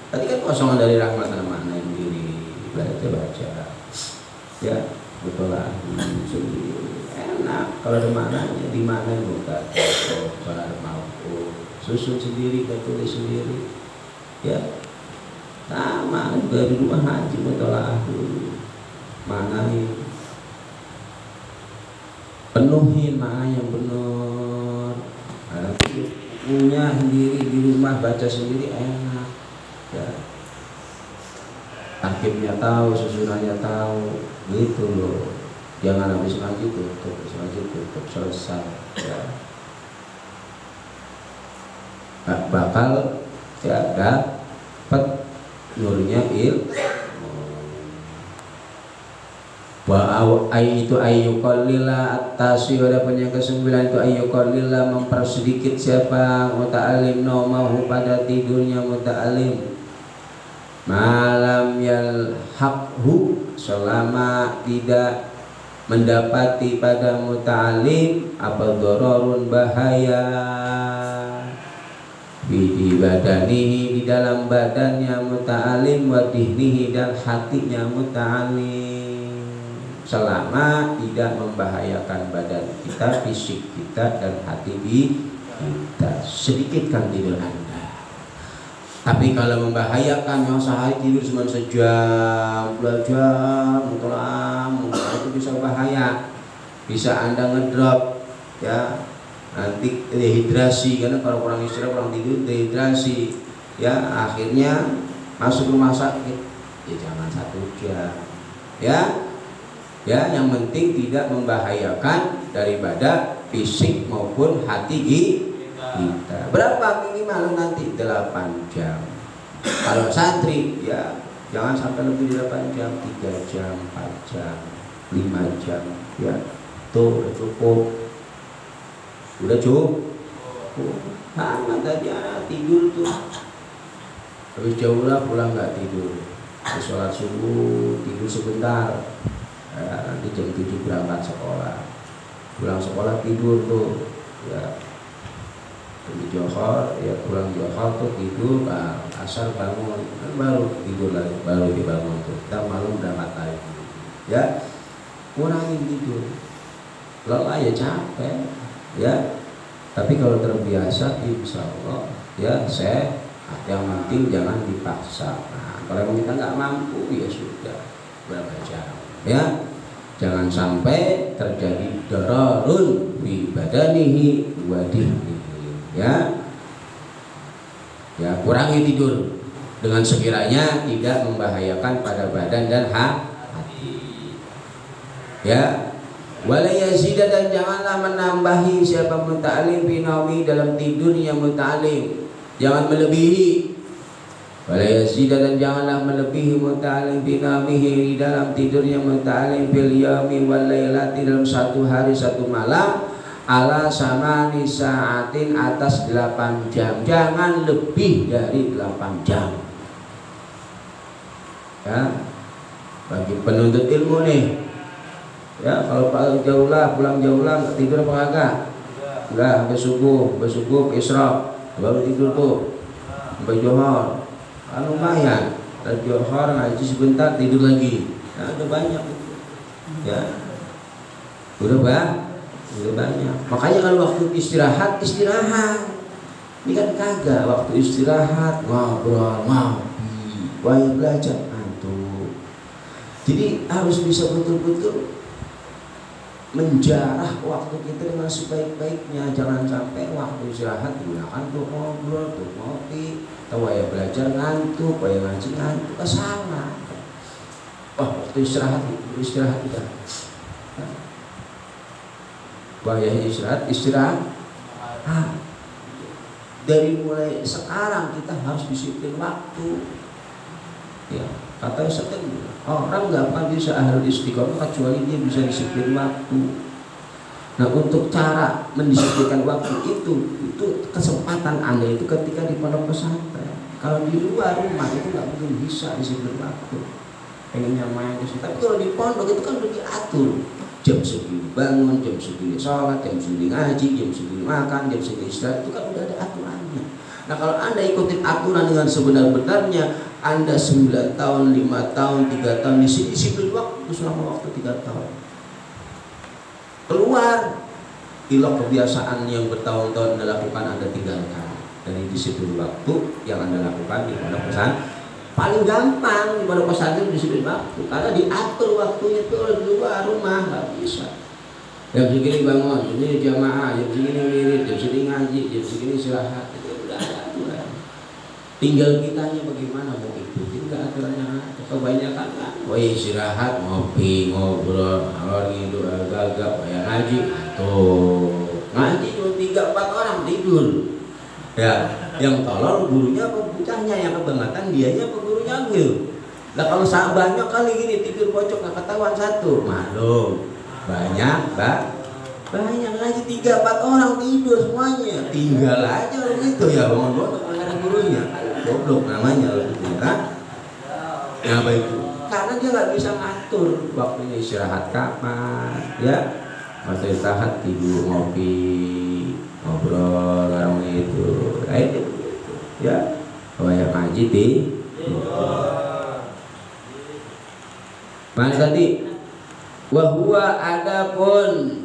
[SPEAKER 1] tadi kan kosongan dari rahmat sama maknain diri, baca ya betul lah sendiri enak. Kalau ada maknanya dimaknain bukan kalau mampu susun sendiri dan tulis sendiri ya, sama juga di rumah haji betul lah maknain, penuhin makna yang benar. Punya sendiri di rumah baca sendiri enak ya, tarkibnya tahu, susunannya tahu gitu loh. Jangan habis ngaji tutup selesai ya. Bakal ya dapat nurnya itu ayyuqallila at-tasi, ada yang ke-9 itu ayyuqallila mempersedikit siapa muta'alim naumahu pada tidurnya muta'alim, malam yalhaqhu selama tidak mendapati pada muta'alim apa dororun bahaya di badanihi di dalam badannya muta'alim, wadihnihi dan hatinya muta'alim, selama tidak membahayakan badan kita, fisik kita dan hati kita. Sedikitkan tidur Anda. Tapi kalau membahayakan yang sehari tidur cuma sejam, 2 jam, itu bisa bahaya. Bisa Anda ngedrop ya, nanti dehidrasi, karena kalau kurang istirahat, kurang tidur dehidrasi ya, akhirnya masuk rumah sakit. Ya jangan 1 jam ya, yang penting tidak membahayakan daripada fisik maupun hati kita. Berapa minimal nanti 8 jam. Kalau santri ya jangan sampai lebih 8 jam, 3 jam, 4 jam, 5 jam ya. Tuh udah cukup. Sama tadi anak tidur tuh. Habis jauh lah pulang nggak tidur. Habis sholat subuh tidur sebentar. Ya, nanti jam 7 berangkat sekolah, pulang sekolah tidur tuh ya, pergi johor ya, pulang johor tuh tidur, asar bangun baru tidur lagi, baru dibangun tuh kita malam berangkat lagi ya. Kurangin tidur, lelah ya capek ya, tapi kalau terbiasa insya Allah ya sehat. Yang penting jangan dipaksa. Nah, kalau kita nggak mampu ya sudah berapa jam ya, jangan sampai terjadi dararun fi badanihi wadihnihi ya. Kurangi tidur dengan sekiranya tidak membahayakan pada badan dan hati ya. Wala yazida, dan janganlah menambahi siapa muta'alim binawi dalam tidurnya muta'alim, jangan melebihi. Wala yazida, dan janganlah melebihi muta'alim binamihi di dalam tidurnya muta'alim bil yaumi wal lailati, dalam 1 hari 1 malam, ala samani sa'atin, atas 8 jam, jangan lebih dari 8 jam ya. Bagi penuntut ilmu nih ya, kalau pulang jauh lah tidur apa kagak? Enggak, sampai subuh isra baru tidur tuh, sampai johor. Lumayan, dari johor ngaji sebentar tidur lagi. Nah, udah banyak ya, udah banyak. Makanya kalau waktu istirahat, ini kan kagak waktu istirahat ngobrol, ngopi, belajar antum. Jadi harus bisa betul-betul menjarah waktu kita dengan sebaik-baiknya. Jangan sampai waktu istirahat digunakan tuh ngobrol, tuh ngopi, atau ya belajar ngantuk, ya ngaji ngantuk, salah. Waktu istirahat kita. Bahayanya istirahat. Dari mulai sekarang kita harus disiplin waktu. Ya, kata Ustaz, orang nggak akan bisa ahlul istiqomah kecuali dia bisa disiplin waktu. Nah, untuk cara mendisiplinkan waktu itu kesempatan Anda itu ketika di pondok pesantren. Kalau di luar rumah itu nggak mungkin bisa disiplin waktu. Pengennya main ke situ. Tapi kalau di pondok itu kan udah diatur. Jam segini bangun, jam segini sholat, jam segini ngaji, jam segini makan, jam segini istirahat, itu kan udah ada aturannya. Nah kalau Anda ikutin aturan dengan sebenar-benarnya, Anda 9 tahun, 5 tahun, 3 tahun di sini disiplin waktu selama waktu 3 tahun. Keluar, ilok kebiasaan yang bertahun-tahun Anda lakukan Anda tinggalkan. Dari disiplin waktu yang Anda lakukan di pondok pesantren paling gampang di pondok pesantren disiplin waktu karena diatur waktunya tuh di luar rumah nggak bisa. Jam segini bangun, jam segini jamaah, jam segini wirid, jam segini ngaji, jam segini istirahat, itu udah ada aturan. Tinggal kitanya bagaimana mau ikutin nggak aturannya. Kebanyakan kan, istirahat, ngopi, ngobrol, orang itu agak-agak kayak ngaji, tuh ngaji cuma 3-4 orang tidur. Ya, yang tolol gurunya apa bocahnya, yang kebangetan dianya apa gurunya gitu. Lah kalau banyak kali gini tidur pojok nggak ketahuan satu, maklum banyak banyak lagi 3-4 orang tidur semuanya, tinggal aja orang itu ya bangun-bangun ada gurunya, goblok namanya gitu ya. Kenapa itu? Karena dia nggak bisa ngatur waktunya istirahat kapan, ya waktu istirahat tidur ngopi ngobrol orang itu, itu ya banyak ngaji di mana tadi wahwa adapun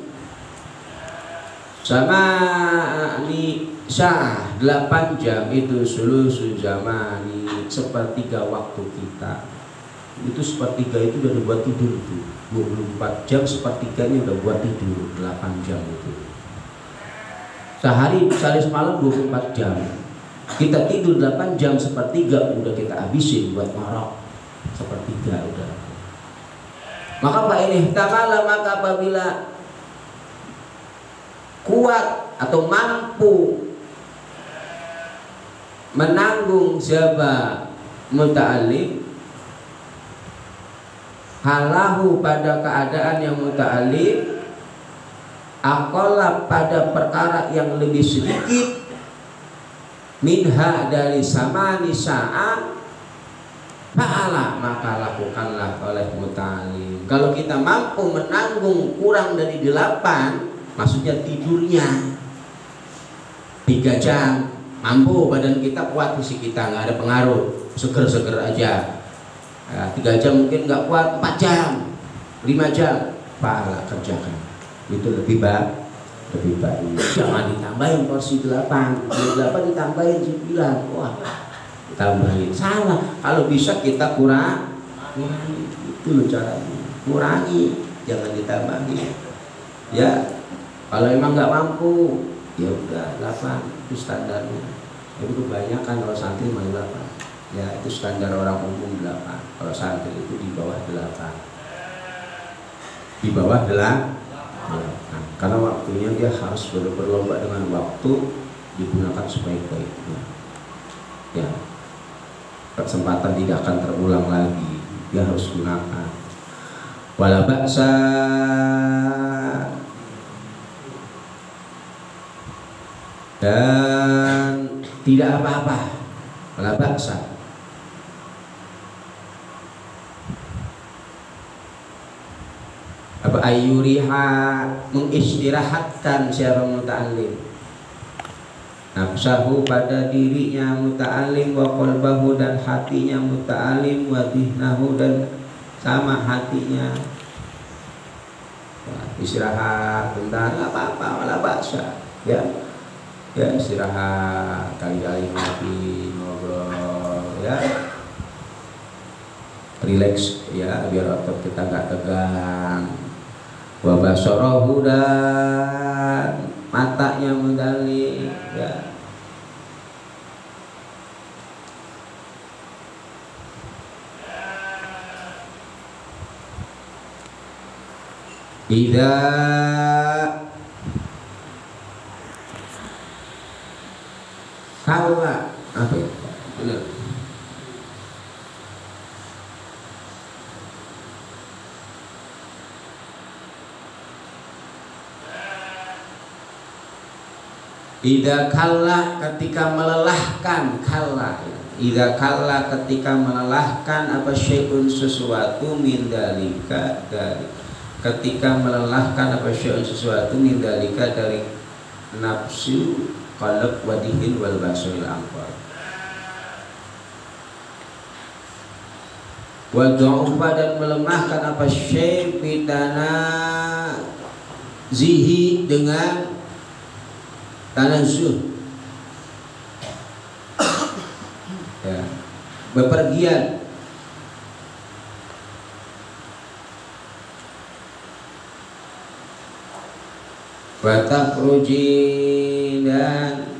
[SPEAKER 1] sama ini sah 8 jam itu sulusu zamani, sepertiga waktu kita itu sepertiga itu udah buat tidur itu 24 jam sepertiganya udah buat tidur 8 jam itu. Sehari misalnya semalam 24 jam, kita tidur 8 jam sepertiga udah kita habisin buat ngorok sepertiga udah. Maka Pak ini tamala, maka apabila kuat atau mampu menanggung siapa muta'alim halahu pada keadaan yang muta'alim akola pada perkara yang lebih sedikit minha dari samani sa'a fa'ala maka lakukanlah oleh muta'alim. Kalau kita mampu menanggung kurang dari 8, maksudnya tidurnya 3 jam, mampu, badan kita kuat, fisik kita nggak ada pengaruh, seger-seger aja. 3 jam mungkin nggak kuat, 4 jam, 5 jam, fa'ala kerjakan. Itu lebih baik. Jangan ditambahin porsi 8 ditambahin 9, wah tambahin salah. Kalau bisa kita kurangi, itu loh caranya, kurangi, jangan ditambahin ya. Kalau emang nggak mampu ya udah 8 itu standarnya. Itu kebanyakan kalau santri main 8 ya, itu standar orang umum 8. Kalau santri itu di bawah 8, di bawah 8. Nah, karena waktunya dia harus berlomba dengan waktu, digunakan sebaik-baiknya ya. Kesempatan tidak akan terulang lagi, dia harus gunakan. Wala ba'sa dan tidak apa-apa. Wala ba'sa apa ayuriha, mengistirahatkan siapa muta'alim nafsahu pada dirinya muta'alim, wa qalbahu dan hatinya muta'alim, wa dhihnahu dan sama hatinya. Istirahat bentar nggak apa-apa, wala ba'sa ya. Ya istirahat, kali-kali ngopi, ngobrol ya, relax ya, biar otot kita nggak tegang. Wa basarahu dan matanya mudali ya. Idza kala apa ya? Benar. Idza kalla ketika melelahkan, kalla ya.
[SPEAKER 2] idza kalla ketika melelahkan apa syai'un sesuatu min dalika dari ketika melelahkan apa syai'un sesuatu min dalika dari nafsu qalb wadihin wal basil angkor wa dha'ufa dan melemahkan apa syai' bidana zihi dengan tanazuh ya, bepergian watafruji dan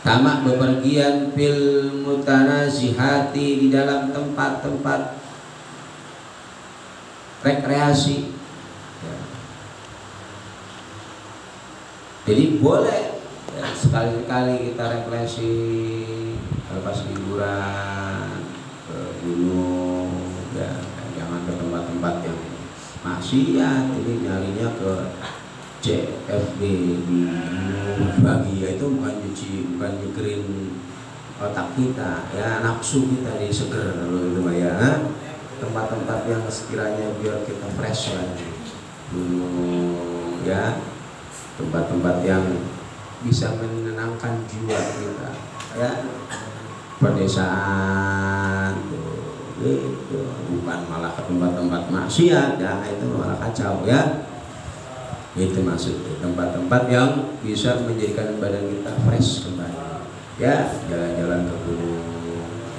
[SPEAKER 2] tamak bepergian fil mutanazihati di dalam tempat-tempat rekreasi ya. Jadi boleh ya, sekali-kali kita rekreasi lepas liburan ke gunung ya, jangan ke tempat-tempat yang maksiat. Ini nyarinya ke CFD di pagi ya, itu bukan nyukerin otak kita ya, nafsu kita di seger gitu ya. Tempat-tempat yang sekiranya biar kita fresh lagi ya, tempat-tempat yang bisa menenangkan jiwa kita ya, pedesaan gitu, bukan malah ke tempat-tempat maksiat ya, itu malah kacau ya. Itu maksudnya tempat-tempat yang bisa menjadikan badan kita fresh kembali ya, jalan-jalan ke gunung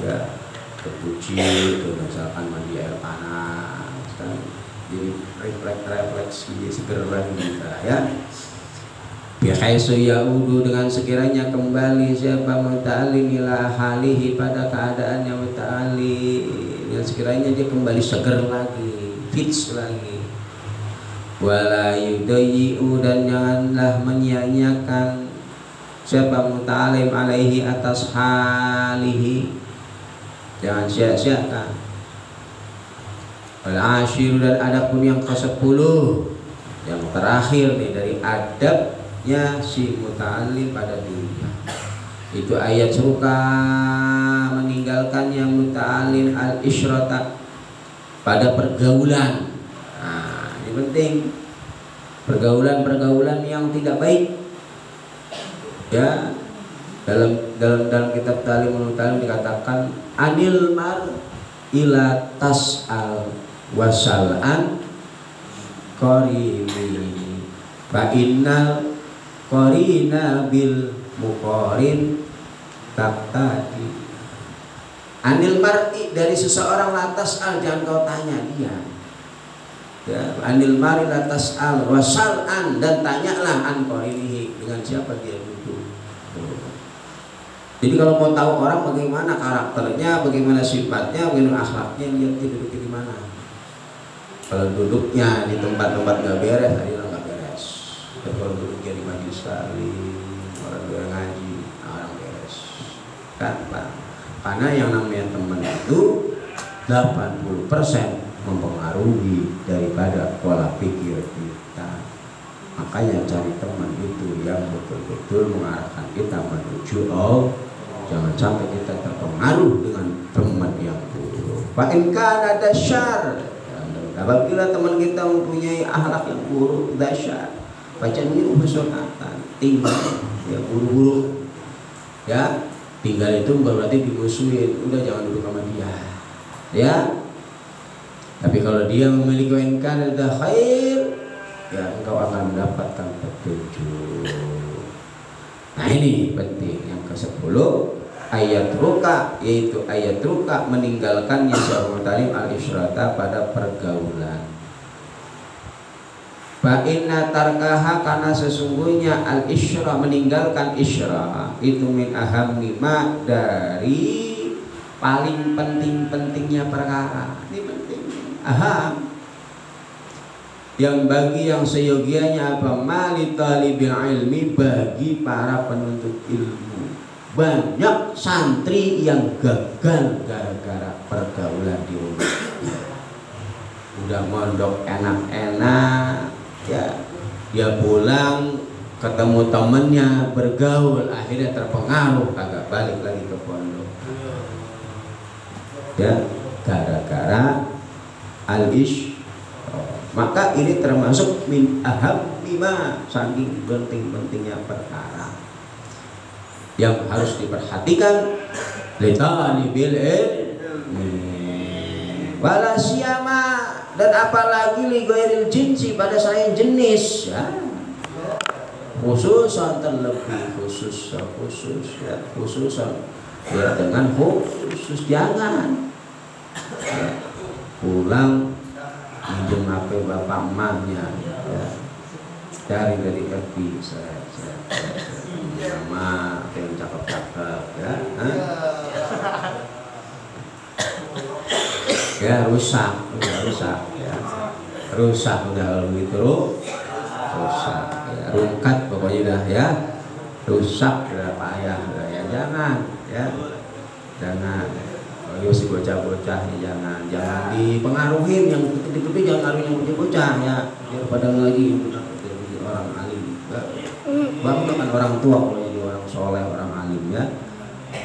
[SPEAKER 2] ya, ke Puji, ke misalkan mandi air panas kan, jadi refleks jadi seger lagi kita ya. Bihaisu yaudu dengan sekiranya kembali siapa muta'alim ila halihi pada keadaannya muta'alim, dengan sekiranya dia kembali seger lagi, fits lagi. Wala yudayyi'u dan janganlah menyia-nyiakan siapa muta'alim alaihi atas halihi, jangan sia-siakan. Wal asyiru dan adapun yang ke-10 yang terakhir nih dari adabnya si muta'alim pada dunia itu ayat suka meninggalkan yang muta'alim al-isyrata pada pergaulan. Nah, ini penting, pergaulan yang tidak baik ya. Dalam kitab Ta'limul Ta'lim dikatakan anil mar ila tas'al wasal'an qarini fa innal qarina bil muqarin taqtadi. Anil mar'i dari seseorang lantas al, jangan kau tanya dia ya. Anil mar'i lantas al wasal'an dan tanyalah an qarinihi, dengan siapa dia duduk. Jadi kalau mau tahu orang bagaimana karakternya, bagaimana sifatnya, bagaimana akhlaknya, lihat dia duduknya di mana. Kalau duduknya di tempat-tempat nggak beres, tadi nggak beres. Dan kalau duduknya di majelis taklim, orang dia ngaji, orang beres. Kan, Pak? Karena yang namanya teman itu 80% mempengaruhi daripada pola pikir kita. Makanya cari teman itu yang betul-betul mengarahkan kita menuju Allah. Jangan sampai kita terpengaruh dengan teman yang buruk. Fa in kana dasyar, apabila teman kita mempunyai akhlak yang buruk, dasyar, baca ini ubusunatan, tinggal ya buru-buru ya, tinggal itu bukan berarti dimusuhin, udah jangan duduk sama dia ya. Tapi kalau dia memiliki wa in kana da khair, ya engkau akan mendapatkan petunjuk. Nah ini penting. Yang ke-10 ayat ruka, yaitu ayat ruka meninggalkannya seorang talim al-isyrata pada pergaulan. Fa inna tarkaha, karena sesungguhnya al-isyrah meninggalkan isyrah itu min ahammi ma, dari paling penting-pentingnya perkara. Ini penting, aham. Yang bagi yang seyogianya apa, mali talibil ilmi, bagi para penuntut ilmu. Banyak santri yang gagal gara-gara pergaulan di rumah. Udah mondok enak-enak ya, dia pulang ketemu temennya, bergaul, akhirnya terpengaruh, kagak balik lagi ke pondok. Ya, gara-gara al-ish. Maka ini termasuk min ahammima, saking penting-pentingnya perkara yang harus diperhatikan. Litanibil wala siyama, dan apalagi li ghairil jinsi, pada selain jenis ya. Khususan terlebih khusus ya, khususan ya, dengan khusus jangan ya, pulang minjem HP bapak emaknya ya, cari dari FB saya nama yang cakep-cakep ya, ya rusak ya, rusak udah begitu rusak ya, rungkat pokoknya dah ya, rusak udah payah ya, jangan kalau masih bocah-bocah ya jangan dipengaruhin, yang gede-gede jangan ngaruhin yang bocah-bocah ya, biar pada lagi jadi orang alim. Banggakan orang tua kalau jadi orang soleh, orang alim ya,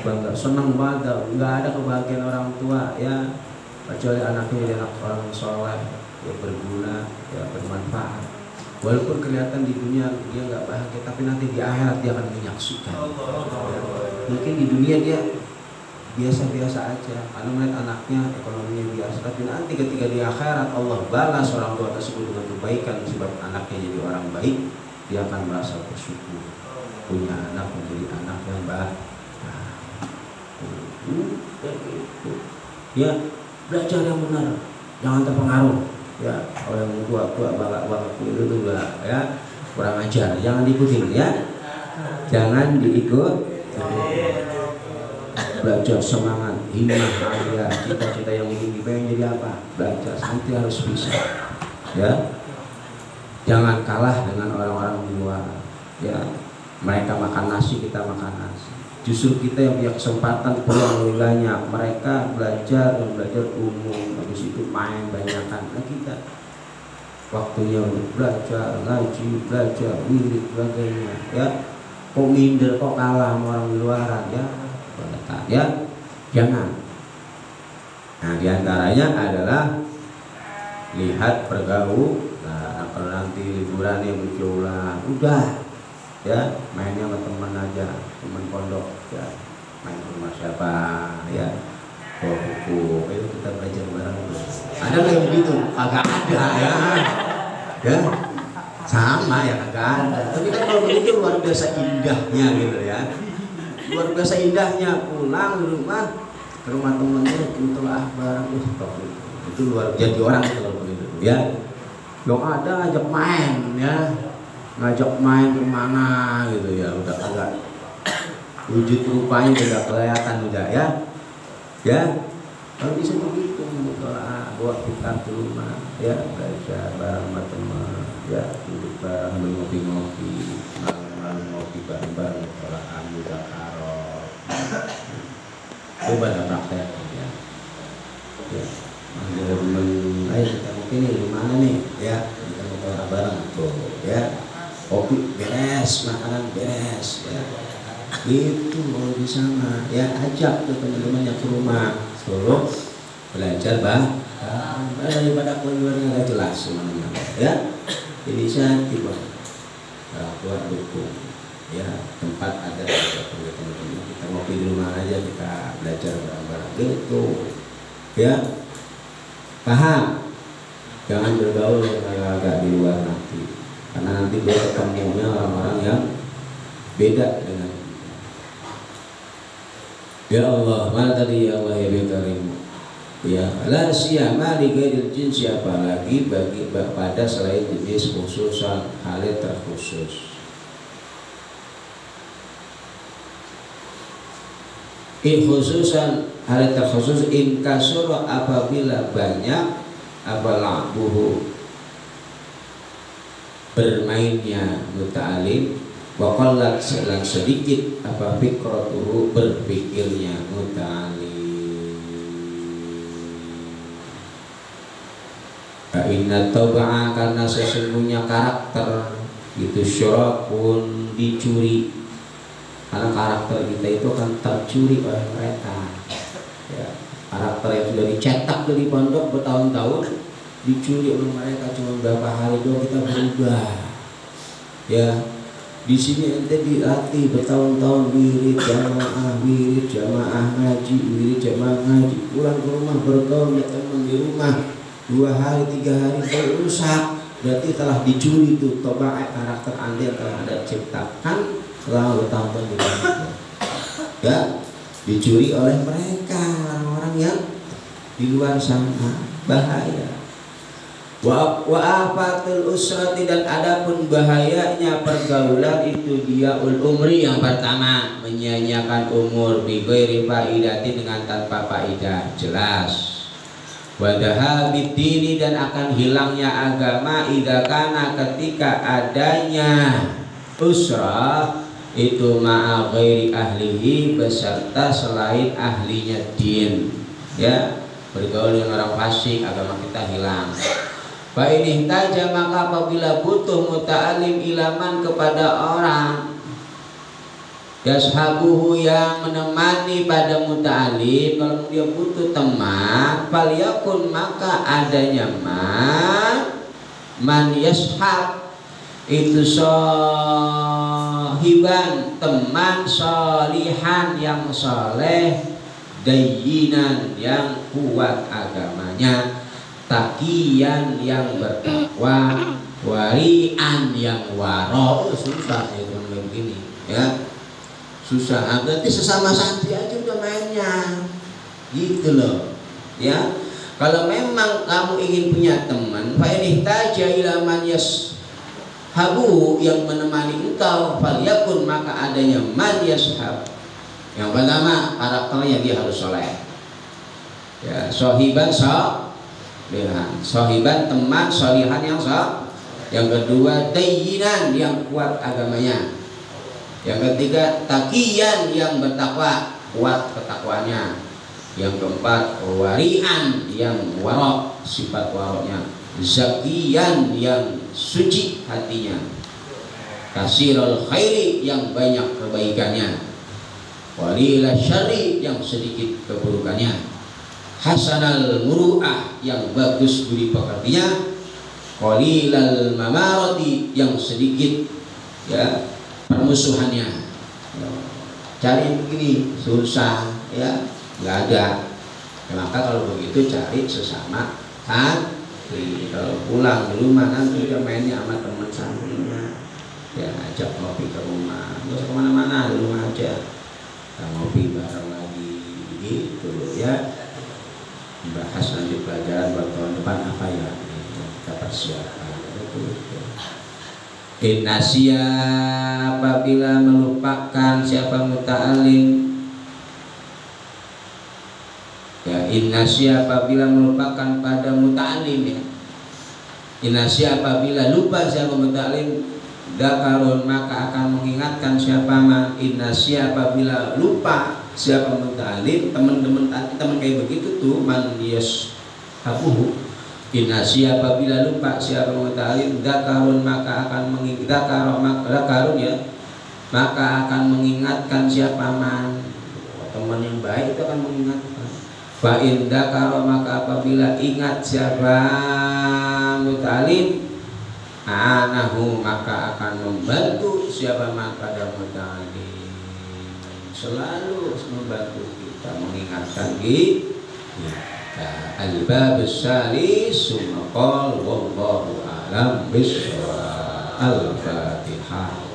[SPEAKER 2] bangga, senang banget, nggak ada kebahagiaan orang tua ya kecuali anaknya jadi anak orang soleh ya, berguna ya, bermanfaat. Walaupun kelihatan di dunia dia nggak bahagia, tapi nanti di akhirat dia akan menyaksikan ya. Mungkin di dunia dia biasa-biasa aja karena melihat anaknya ekonominya biasa, tapi nanti ketika di akhirat Allah balas orang tua tersebut dengan kebaikan sebab anaknya jadi orang baik, dia akan merasa bersyukur punya anak menjadi anak yang baik. Ya, belajar yang benar, jangan terpengaruh ya oleh yang tua-tua bapak-bapak itu tuh ya kurang ajar, jangan diikutin ya, jangan diikut. Belajar semangat, himmah, ya, cita-cita yang tinggi, pengen jadi apa? Belajar, nanti harus bisa ya, jangan kalah dengan orang-orang di luar ya, mereka makan nasi, kita makan nasi, justru kita yang punya kesempatan peluang lebih banyak, mereka belajar umum, habis itu main banyakan, nah kita waktunya untuk belajar, ngaji, belajar, wirid, sebagainya ya, kok minder, kok kalah sama orang di luar ya, jangan. Nah, diantaranya adalah lihat bergaul. Nah, kalau nanti liburan yang berjauhan, udah ya mainnya sama teman aja, teman pondok ya, main ke rumah siapa ya, bawa buku, ayo kita belajar bareng. Ada nggak yang begitu? Agak ada ya, sama ya kagak ada. Tapi kan kalau begitu luar biasa indahnya gitu ya. Luar biasa indahnya pulang di rumah ke rumah temennya gitu lah barang itu luar jadi orang kalau begitu ya. Yang ada ngajak main ya, ngajak main kemana gitu ya, udah agak wujud rupanya udah kelihatan udah ya kalau bisa begitu bawa kitab ke rumah ya, belajar bareng sama teman ya, duduk bareng ngopi-ngopi, malam-malam ngopi bareng-bareng, kalau ambil coba ada praktek ya, manggil temen, ayo kita mungkin nih gimana nih ya, kita mau bareng tuh ya, kopi beres, makanan beres ya, itu mau di sana ya, ajak tuh teman-teman yang ke rumah, suruh belajar daripada keluarnya nggak jelas semuanya ya, jadi saya tiba orang tua dukung ya, tempat ada teman-teman, kita ngopi di rumah aja, kita belajar bareng-bareng gitu ya, paham? Jangan bergaul yang agak di luar nanti, karena nanti dia ketemunya orang-orang yang beda dengan ya Allah. Mana tadi ya Allah ya Karim ya, la siyama li ghairil jins, apalagi bagi pada selain jenis khususan hal terkhusus. In khususan hal terkhusus, in kasura, apabila banyak apa la'buhu bermainnya muta'alim, wa qallat selang sedikit apa fikratuhu berpikirnya muta'alim. Fa inna tab'a, karena sesungguhnya karakter itu syuraq pun dicuri, karena karakter kita itu akan tercuri oleh mereka ya. Karakter yang sudah dicetak dari pondok bertahun-tahun dicuri oleh mereka, cuma beberapa hari doang kita berubah ya. Di sini ente dilatih bertahun-tahun wirid jamaah ngaji, wirid jamaah ngaji, pulang ke rumah bergaul ya teman di rumah 2 hari 3 hari baru rusak. Berarti telah dicuri itu toba karakter anda yang telah ada ciptakan selama bertahun-tahun di rumah ya, dicuri oleh mereka, orang-orang yang di luar sana. Bahaya. Wa afatul usrati, dan adapun bahayanya pergaulan itu dia umri, yang pertama menyia-nyiakan umur bi ghairi faidati, dengan tanpa faidah jelas. Wa dhahabid dini, dan akan hilangnya agama idza kana, ketika adanya usrah itu ma'a ghairi ahlihi, beserta selain ahlinya din ya. Bergaul dengan orang fasik, agama kita hilang. Fa in ihtaja, maka apabila butuh muta'alim ilaman kepada orang yashabuhu, yang menemani pada muta'alim, kalau dia butuh teman, falyakun, maka adanya man yashab, itu sohiban, teman solihan yang soleh, dayyinan yang kuat agamanya, takian yang bertakwa, warian yang waro. Susah itu begini ya, susah. Berarti sesama santri aja udah mainnya gitu loh ya. Kalau memang kamu ingin punya teman, fa in ihtaja ila man yashabu, yang menemani engkau, falyakun, maka adanya man yashab. Yang pertama karakternya dia harus soleh ya, sohiban sohiban, teman solihan yang yang kedua dayyinan, yang kuat agamanya. Yang ketiga takian, yang bertakwa, kuat ketakwanya. Yang keempat warian, yang warok, sifat waroknya. Zakiyan, yang suci hatinya. Kasirul khairi, yang banyak kebaikannya. Walila syarri, yang sedikit keburukannya. Hasanal muru'ah, yang bagus budi pekertinya. Qalilal mamarati, yang sedikit ya permusuhannya. Cari begini susah ya, nggak ada ya. Maka kalau begitu cari sesama santri. Kalau pulang di rumah nanti udah mainnya sama teman santrinya ya, ajak ngopi ke rumah, nggak usah kemana-mana, di rumah aja kita ngopi bareng lagi gitu ya. Bahas nanti pelajaran buat tahun depan apa ya, kita persiapkan itu. Innasia, apabila melupakan siapa muta'alim ya, innasia apabila melupakan pada muta'alim ya, innasia apabila lupa siapa muta'alim, dakarun, maka akan mengingatkan siapa man. Innasia apabila lupa siapa muta'alim, teman-teman kayak begitu tuh, man yashabuhu. Innasia apabila lupa siapa muta'alim, dakarun, maka akan dakarun ya, maka akan mengingatkan siapa man. Teman yang baik itu akan mengingatkan. Fa in dakaro, maka apabila ingat siapa muta'alim, anahu, maka akan membantu siapa man pada muta'alim. Selalu membantu kita, mengingatkan kita. Al-bab as-salis summa qala wallahu a'lam bishawab. Al-Fatihah.